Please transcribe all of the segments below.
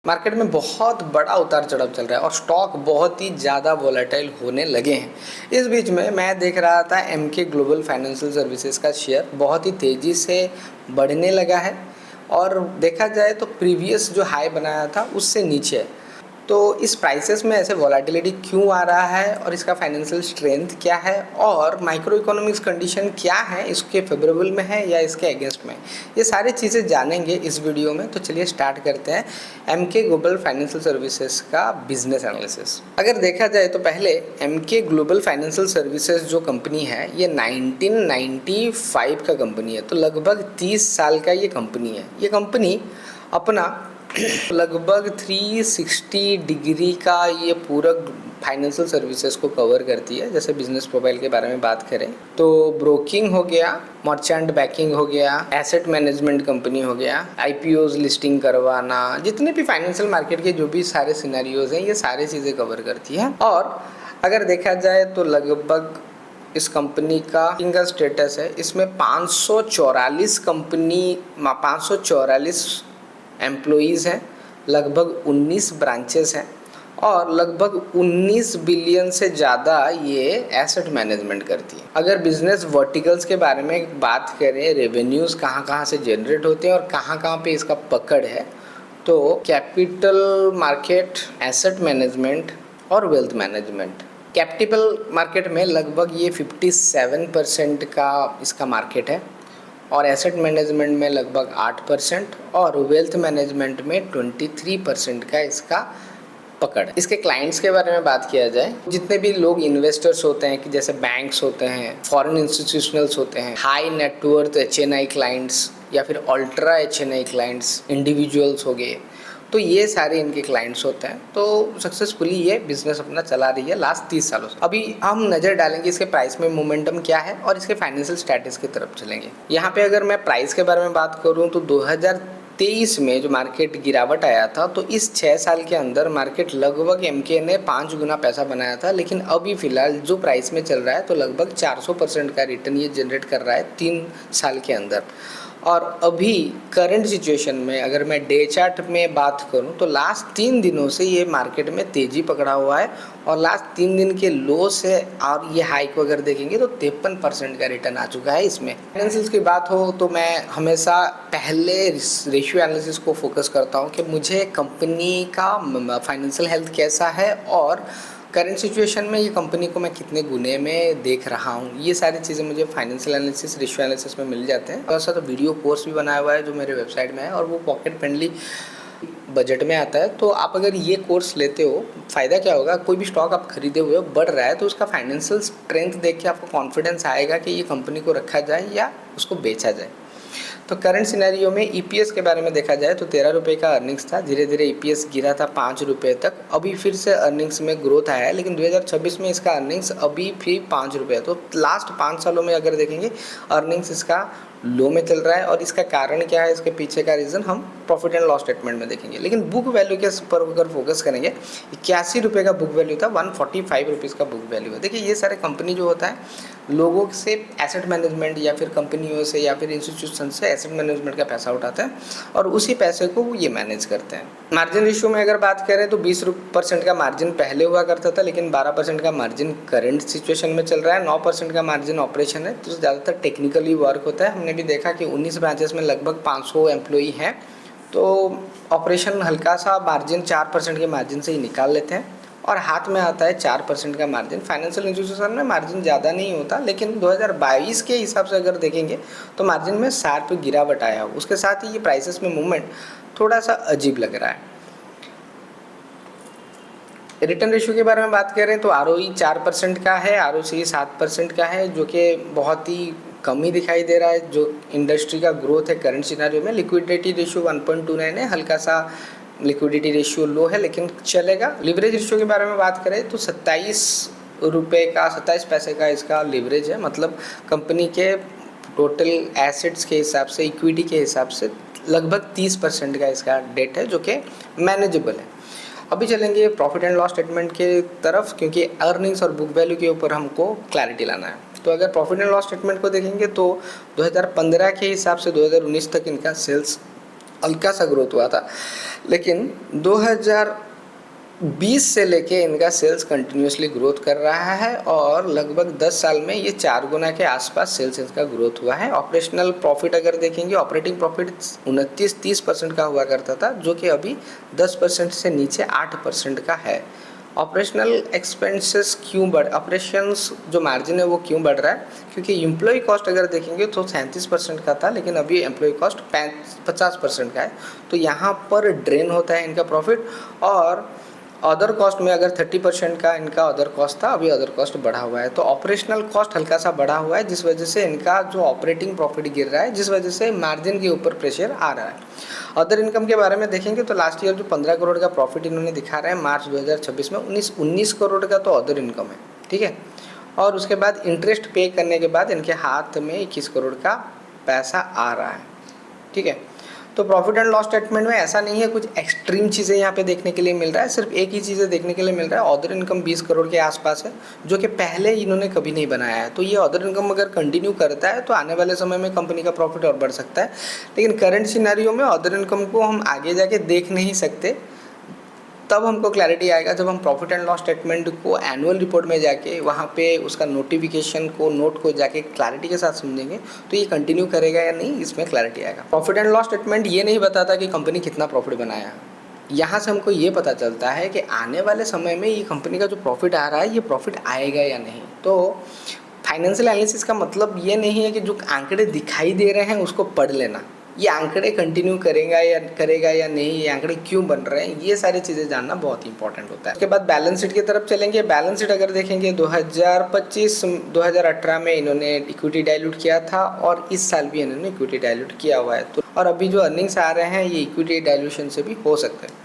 Market में बहुत बड़ा उतार चढ़ाव चल रहा है और स्टॉक बहुत ही ज़्यादा वोलेटाइल होने लगे हैं। इस बीच में मैं देख रहा था एमके ग्लोबल फाइनेंशियल सर्विसेज का शेयर बहुत ही तेज़ी से बढ़ने लगा है और देखा जाए तो प्रीवियस जो हाई बनाया था उससे नीचे है। तो इस प्राइसेस में ऐसे वोलेटिलिटी क्यों आ रहा है और इसका फाइनेंशियल स्ट्रेंथ क्या है और माइक्रो इकोनॉमिक्स कंडीशन क्या है, इसके फेवरेबल में है या इसके अगेंस्ट में, ये सारी चीज़ें जानेंगे इस वीडियो में। तो चलिए स्टार्ट करते हैं एमके ग्लोबल फाइनेंशियल सर्विसेज का बिजनेस एनालिसिस। अगर देखा जाए तो पहले एमके ग्लोबल फाइनेंशियल सर्विसेज जो कंपनी है ये 1995 का कंपनी है, तो लगभग 30 साल का ये कंपनी है। ये कंपनी अपना लगभग 360 डिग्री का ये पूरा फाइनेंशियल सर्विसेज को कवर करती है। जैसे बिजनेस प्रोफाइल के बारे में बात करें तो ब्रोकिंग हो गया, मर्चेंट बैंकिंग हो गया, एसेट मैनेजमेंट कंपनी हो गया, आईपीओज लिस्टिंग करवाना, जितने भी फाइनेंशियल मार्केट के जो भी सारे सिनेरियोज हैं ये सारी चीज़ें कवर करती है। और अगर देखा जाए तो लगभग इस कंपनी का स्टेटस है, इसमें 544 एम्प्लॉइज़ हैं, लगभग 19 ब्रांचेस हैं और लगभग 19 बिलियन से ज़्यादा ये एसेट मैनेजमेंट करती है। अगर बिजनेस वर्टिकल्स के बारे में बात करें, रेवेन्यूज़ कहाँ से जनरेट होते हैं और कहाँ पे इसका पकड़ है, तो कैपिटल मार्केट, एसेट मैनेजमेंट और वेल्थ मैनेजमेंट। कैपिटल मार्केट में लगभग ये 57% का इसका मार्केट है और एसेट मैनेजमेंट में लगभग 8% और वेल्थ मैनेजमेंट में 23% का इसका पकड़ है। इसके क्लाइंट्स के बारे में बात किया जाए, जितने भी लोग इन्वेस्टर्स होते हैं कि जैसे बैंक्स होते हैं, फॉरेन इंस्टीट्यूशनल्स होते हैं, हाई नेटवर्थ एचएनआई क्लाइंट्स या फिर अल्ट्रा एचएनआई क्लाइंट्स, इंडिविजुअल्स हो गए, तो ये सारे इनके क्लाइंट्स होते हैं। तो सक्सेसफुली ये बिजनेस अपना चला रही है लास्ट 30 सालों से। अभी हम नज़र डालेंगे इसके प्राइस में मोमेंटम क्या है और इसके फाइनेंशियल स्टेटस की तरफ चलेंगे। यहाँ पे अगर मैं प्राइस के बारे में बात करूँ तो 2023 में जो मार्केट गिरावट आया था, तो इस 6 साल के अंदर मार्केट लगभग एमके ने 5 गुना पैसा बनाया था, लेकिन अभी फ़िलहाल जो प्राइस में चल रहा है तो लगभग 400% का रिटर्न ये जनरेट कर रहा है 3 साल के अंदर। और अभी करंट सिचुएशन में अगर मैं डे चार्ट में बात करूं तो लास्ट 3 दिनों से ये मार्केट में तेज़ी पकड़ा हुआ है और लास्ट 3 दिन के लो से और ये हाई को अगर देखेंगे तो 53% का रिटर्न आ चुका है इसमें। फाइनेंशियल्स की बात हो तो मैं हमेशा पहले रेशियो एनालिसिस को फोकस करता हूं कि मुझे कंपनी का फाइनेंशियल हेल्थ कैसा है और करंट सिचुएशन में ये कंपनी को मैं कितने गुने में देख रहा हूँ, ये सारी चीज़ें मुझे फाइनेंशियल एनालिसिस, रेशियो एनालिसिस में मिल जाते हैं। और साथ वीडियो कोर्स भी बनाया हुआ है जो मेरे वेबसाइट में है और वो पॉकेट फ्रेंडली बजट में आता है। तो आप अगर ये कोर्स लेते हो, फ़ायदा क्या होगा, कोई भी स्टॉक आप खरीदे हुए हो बढ़ रहा है तो उसका फाइनेंशियल स्ट्रेंथ देख के आपको कॉन्फिडेंस आएगा कि ये कंपनी को रखा जाए या उसको बेचा जाए। तो करंट सिनेरियो में ईपीएस के बारे में देखा जाए तो 13 रुपये का अर्निंग्स था, धीरे धीरे ईपीएस गिरा था 5 रुपये तक, अभी फिर से अर्निंग्स में ग्रोथ आया है, लेकिन 2026 में इसका अर्निंग्स अभी फिर 5 रुपये है। तो लास्ट 5 सालों में अगर देखेंगे अर्निंग्स इसका लो में चल रहा है और इसका कारण क्या है, इसके पीछे का रीज़न हम प्रॉफिट एंड लॉस स्टेटमेंट में देखेंगे। लेकिन बुक वैल्यू के पर अगर फोकस करेंगे, 81 रुपये का बुक वैल्यू था, 145 रुपीज़ का बुक वैल्यू है। देखिए ये सारे कंपनी जो होता है लोगों से एसेट मैनेजमेंट या फिर कंपनियों से या फिर इंस्टीट्यूशन से एसेट मैनेजमेंट का पैसा उठाते हैं और उसी पैसे को ये मैनेज करते हैं। मार्जिन रेशियो में अगर बात करें तो 20% का मार्जिन पहले हुआ करता था, लेकिन 12% का मार्जिन करंट सिचुएशन में चल रहा है। 9% का मार्जिन ऑपरेशन है, तो ज़्यादातर टेक्निकली वर्क होता है। हमने भी देखा कि 19 ब्रांचेस में लगभग 500 एम्प्लॉई हैं, तो ऑपरेशन हल्का सा मार्जिन 4% के मार्जिन से ही निकाल लेते हैं और हाथ में आता है 4% का मार्जिन। फाइनेंशियल इंस्टीट्यूशन में मार्जिन ज़्यादा नहीं होता, लेकिन 2022 के हिसाब से अगर देखेंगे तो मार्जिन में 60 गिरावट आया हो। उसके साथ ही ये प्राइसेस में मूवमेंट थोड़ा सा अजीब लग रहा है। रिटर्न रेशियो के बारे में बात करें तो आरओई 4% का है, आरओसी 7% का है, जो कि बहुत ही कम ही दिखाई दे रहा है जो इंडस्ट्री का ग्रोथ है करंट सिनेरियो में। लिक्विडिटी रेशियो 1.29 है, हल्का सा लिक्विडिटी रेशियो लो है लेकिन चलेगा। लिवरेज रेशियो के बारे में बात करें तो 27 पैसे का इसका लिवरेज है, मतलब कंपनी के टोटल एसेट्स के हिसाब से, इक्विटी के हिसाब से लगभग 30% का इसका डेट है, जो कि मैनेजेबल है। अभी चलेंगे प्रॉफिट एंड लॉस स्टेटमेंट के तरफ, क्योंकि अर्निंग्स और बुक वैल्यू के ऊपर हमको क्लैरिटी लाना है। तो अगर प्रॉफिट एंड लॉस स्टेटमेंट को देखेंगे तो 2015 के हिसाब से 2019 तक इनका सेल्स हल्का सा ग्रोथ हुआ था, लेकिन 2020 से लेके इनका सेल्स कंटिन्यूसली ग्रोथ कर रहा है और लगभग 10 साल में ये 4 गुना के आसपास सेल्स इसका ग्रोथ हुआ है। ऑपरेशनल प्रॉफिट अगर देखेंगे, ऑपरेटिंग प्रॉफिट 29-30% का हुआ करता था, जो कि अभी 10% से नीचे 8% का है। ऑपरेशनल एक्सपेंसेस क्यों ऑपरेशंस जो मार्जिन है वो क्यों बढ़ रहा है? क्योंकि एम्प्लॉय कॉस्ट अगर देखेंगे तो 37% का था, लेकिन अभी एम्प्लॉय कॉस्ट 50% का है, तो यहाँ पर ड्रेन होता है इनका प्रॉफिट। और अदर कॉस्ट में अगर 30% का इनका अदर कॉस्ट था, अभी अदर कॉस्ट बढ़ा हुआ है, तो ऑपरेशनल कॉस्ट हल्का सा बढ़ा हुआ है, जिस वजह से इनका जो ऑपरेटिंग प्रॉफिट गिर रहा है, जिस वजह से मार्जिन के ऊपर प्रेशर आ रहा है। अदर इनकम के बारे में देखेंगे तो लास्ट ईयर जो 15 करोड़ का प्रॉफिट इन्होंने दिखा रहा है मार्च 2026 में, 19 करोड़ का तो अदर इनकम है, ठीक है। और उसके बाद इंटरेस्ट पे करने के बाद इनके हाथ में 21 करोड़ का पैसा आ रहा है, ठीक है। तो प्रॉफिट एंड लॉस स्टेटमेंट में ऐसा नहीं है कुछ एक्सट्रीम चीज़ें यहाँ पे देखने के लिए मिल रहा है, सिर्फ एक ही चीज़ें देखने के लिए मिल रहा है। अदर इनकम 20 करोड़ के आसपास है, जो कि पहले इन्होंने कभी नहीं बनाया है। तो ये अदर इनकम अगर कंटिन्यू करता है तो आने वाले समय में कंपनी का प्रॉफिट और बढ़ सकता है, लेकिन करंट सिनेरियो में अदर इनकम को हम आगे जाके देख नहीं सकते। तब हमको क्लैरिटी आएगा जब हम प्रॉफिट एंड लॉस स्टेटमेंट को एनुअल रिपोर्ट में जाके वहाँ पे उसका नोटिफिकेशन को नोट को जाके क्लैरिटी के साथ समझेंगे, तो ये कंटिन्यू करेगा या नहीं, इसमें क्लैरिटी आएगा। प्रॉफिट एंड लॉस स्टेटमेंट ये नहीं बताता कि कंपनी कितना प्रॉफिट बनाया, यहाँ से हमको ये पता चलता है कि आने वाले समय में ये कंपनी का जो प्रॉफिट आ रहा है ये प्रॉफिट आएगा या नहीं। तो फाइनेंशियल एनालिसिस का मतलब ये नहीं है कि जो आंकड़े दिखाई दे रहे हैं उसको पढ़ लेना, ये आंकड़े कंटिन्यू करेगा या नहीं, ये आंकड़े क्यों बन रहे हैं, ये सारी चीज़ें जानना बहुत इंपॉर्टेंट होता है। उसके बाद बैलेंस शीट की तरफ चलेंगे। बैलेंस शीट अगर देखेंगे 2025-2018 में इन्होंने इक्विटी डाइल्यूट किया था और इस साल भी इन्होंने इक्विटी डाइल्यूट किया हुआ है, तो और अभी जो अर्निंग्स आ रहे हैं ये इक्विटी डाइल्यूशन से भी हो सकते हैं।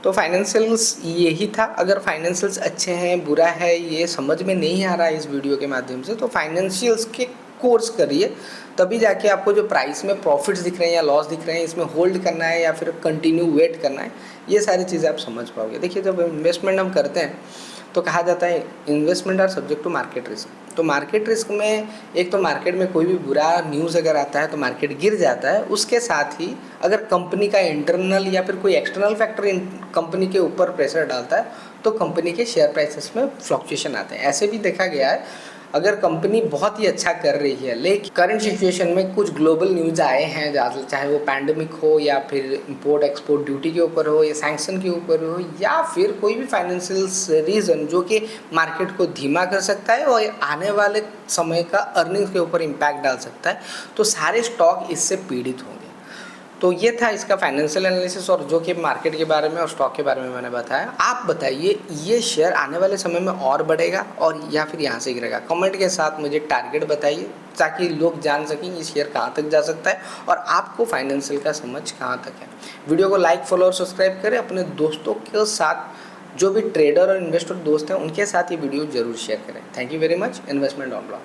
तो फाइनेंशियल्स यही था। अगर फाइनेंशियल्स अच्छे हैं बुरा है ये समझ में नहीं आ रहा है इस वीडियो के माध्यम से, तो फाइनेंशियल्स के कोर्स करिए, तभी जाके आपको जो प्राइस में प्रॉफिट्स दिख रहे हैं या लॉस दिख रहे हैं, इसमें होल्ड करना है या फिर कंटिन्यू वेट करना है, ये सारी चीज़ें आप समझ पाओगे। देखिए, जब इन्वेस्टमेंट हम करते हैं तो कहा जाता है investment are subject to market risk. तो मार्केट रिस्क में एक तो मार्केट में कोई भी बुरा न्यूज़ अगर आता है तो मार्केट गिर जाता है, उसके साथ ही अगर कंपनी का इंटरनल या फिर कोई एक्सटर्नल फैक्टर कंपनी के ऊपर प्रेशर डालता है तो कंपनी के शेयर प्राइसेस में फ्लक्चुएशन आते हैं। ऐसे भी देखा गया है, अगर कंपनी बहुत ही अच्छा कर रही है लेकिन करंट सिचुएशन में कुछ ग्लोबल न्यूज़ आए हैं, चाहे वो पैंडमिक हो या फिर इंपोर्ट एक्सपोर्ट ड्यूटी के ऊपर हो या सैंक्शन के ऊपर हो या फिर कोई भी फाइनेंशियल रीज़न जो कि मार्केट को धीमा कर सकता है और आने वाले समय का अर्निंग्स के ऊपर इम्पैक्ट डाल सकता है, तो सारे स्टॉक इससे पीड़ित होंगे। तो ये था इसका फाइनेंशियल एनालिसिस और जो कि मार्केट के बारे में और स्टॉक के बारे में मैंने बताया। आप बताइए ये शेयर आने वाले समय में और बढ़ेगा और या फिर यहाँ से गिरेगा? कमेंट के साथ मुझे टारगेट बताइए ताकि लोग जान सकें ये शेयर कहाँ तक जा सकता है और आपको फाइनेंशियल का समझ कहाँ तक है। वीडियो को लाइक, फॉलो और सब्सक्राइब करें। अपने दोस्तों के साथ जो भी ट्रेडर और इन्वेस्टर दोस्त हैं उनके साथ ये वीडियो जरूर शेयर करें। Thank you very much. Investment on blog.